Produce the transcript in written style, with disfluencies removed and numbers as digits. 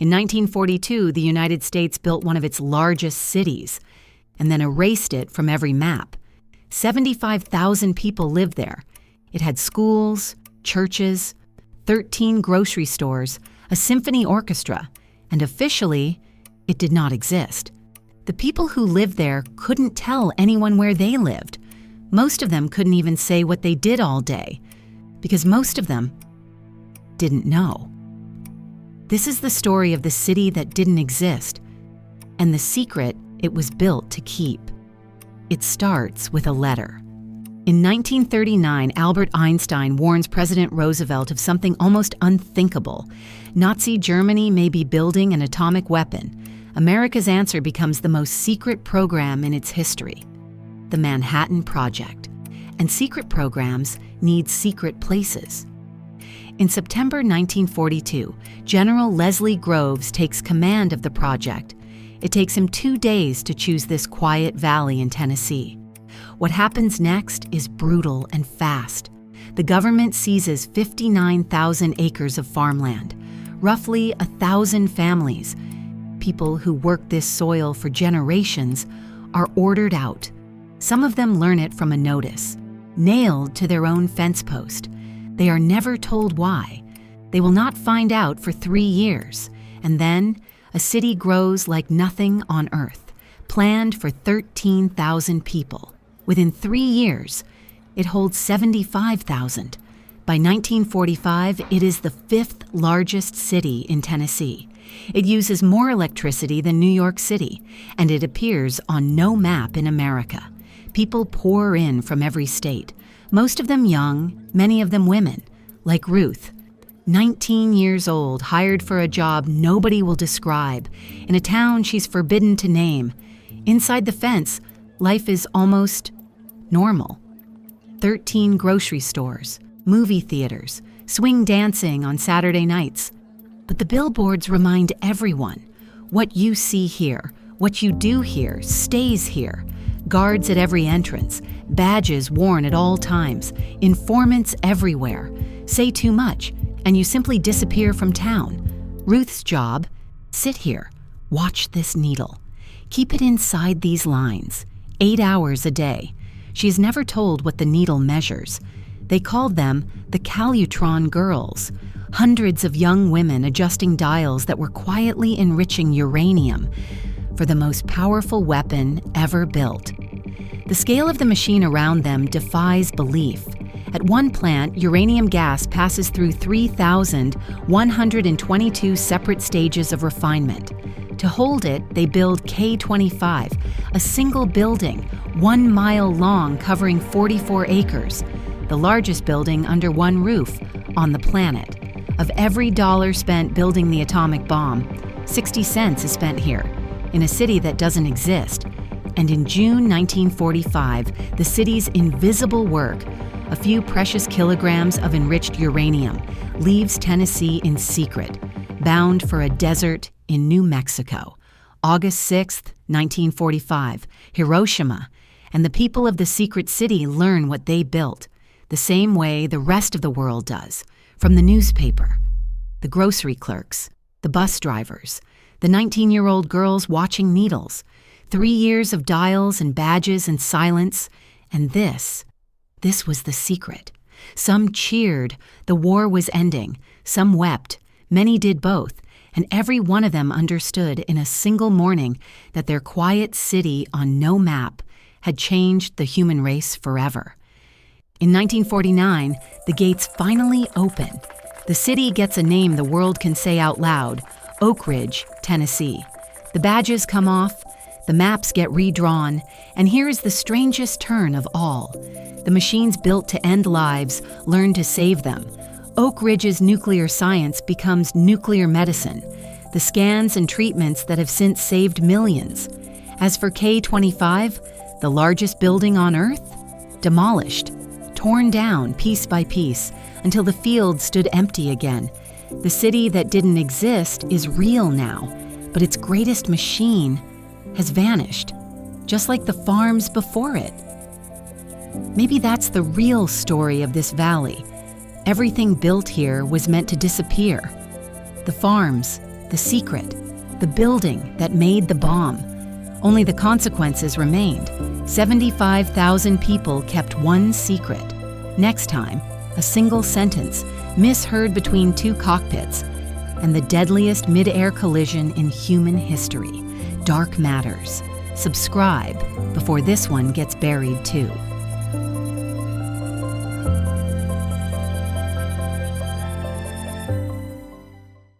In 1942, the United States built one of its largest cities and then erased it from every map. 75,000 people lived there. It had schools, churches, 13 grocery stores, a symphony orchestra, and officially, it did not exist. The people who lived there couldn't tell anyone where they lived. Most of them couldn't even say what they did all day, because most of them didn't know. This is the story of the city that didn't exist, and the secret it was built to keep. It starts with a letter. In 1939, Albert Einstein warns President Roosevelt of something almost unthinkable. Nazi Germany may be building an atomic weapon. America's answer becomes the most secret program in its history, the Manhattan Project. And secret programs need secret places. In September 1942, General Leslie Groves takes command of the project. It takes him 2 days to choose this quiet valley in Tennessee. What happens next is brutal and fast. The government seizes 59,000 acres of farmland, roughly 1,000 families. People who worked this soil for generations are ordered out. Some of them learn it from a notice, nailed to their own fence post. They are never told why. They will not find out for 3 years. And then a city grows like nothing on earth, planned for 13,000 people. Within 3 years, it holds 75,000. By 1945, it is the 5th largest city in Tennessee. It uses more electricity than New York City, and it appears on no map in America. People pour in from every state, most of them young, many of them women, like Ruth, 19 years old, hired for a job nobody will describe, in a town she's forbidden to name. Inside the fence, life is almost normal. 13 grocery stores, movie theaters, swing dancing on Saturday nights. But the billboards remind everyone, what you see here, what you do here, stays here. Guards at every entrance, badges worn at all times, informants everywhere. Say too much, and you simply disappear from town. Ruth's job, sit here, watch this needle. Keep it inside these lines, 8 hours a day. She is never told what the needle measures. They called them the Calutron Girls, hundreds of young women adjusting dials that were quietly enriching uranium for the most powerful weapon ever built. The scale of the machine around them defies belief. At one plant, uranium gas passes through 3,122 separate stages of refinement. To hold it, they build K-25, a single building, 1 mile long, covering 44 acres, the largest building under one roof on the planet. Of every dollar spent building the atomic bomb, 60 cents is spent here, in a city that doesn't exist. And in June 1945, the city's invisible work, a few precious kilograms of enriched uranium, leaves Tennessee in secret, bound for a desert in New Mexico. August 6, 1945, Hiroshima, and the people of the secret city learn what they built, the same way the rest of the world does, from the newspaper. The grocery clerks, the bus drivers, the 19-year-old girls watching needles, 3 years of dials and badges and silence, and this was the secret. Some cheered, the war was ending. Some wept, many did both, and every one of them understood in a single morning that their quiet city on no map had changed the human race forever. In 1949, the gates finally open. The city gets a name the world can say out loud, Oak Ridge, Tennessee. The badges come off, the maps get redrawn, and here is the strangest turn of all. The machines built to end lives learn to save them. Oak Ridge's nuclear science becomes nuclear medicine, the scans and treatments that have since saved millions. As for K-25, the largest building on Earth, demolished, torn down piece by piece until the field stood empty again. The city that didn't exist is real now, but its greatest machine has vanished, just like the farms before it. Maybe that's the real story of this valley. Everything built here was meant to disappear. The farms, the the secret, the building that made the bomb. Only the consequences remained. 75,000 people kept one secret. Next time, a single sentence, misheard between two cockpits, and the deadliest mid-air collision in human history. Dark Matters. Subscribe before this one gets buried too.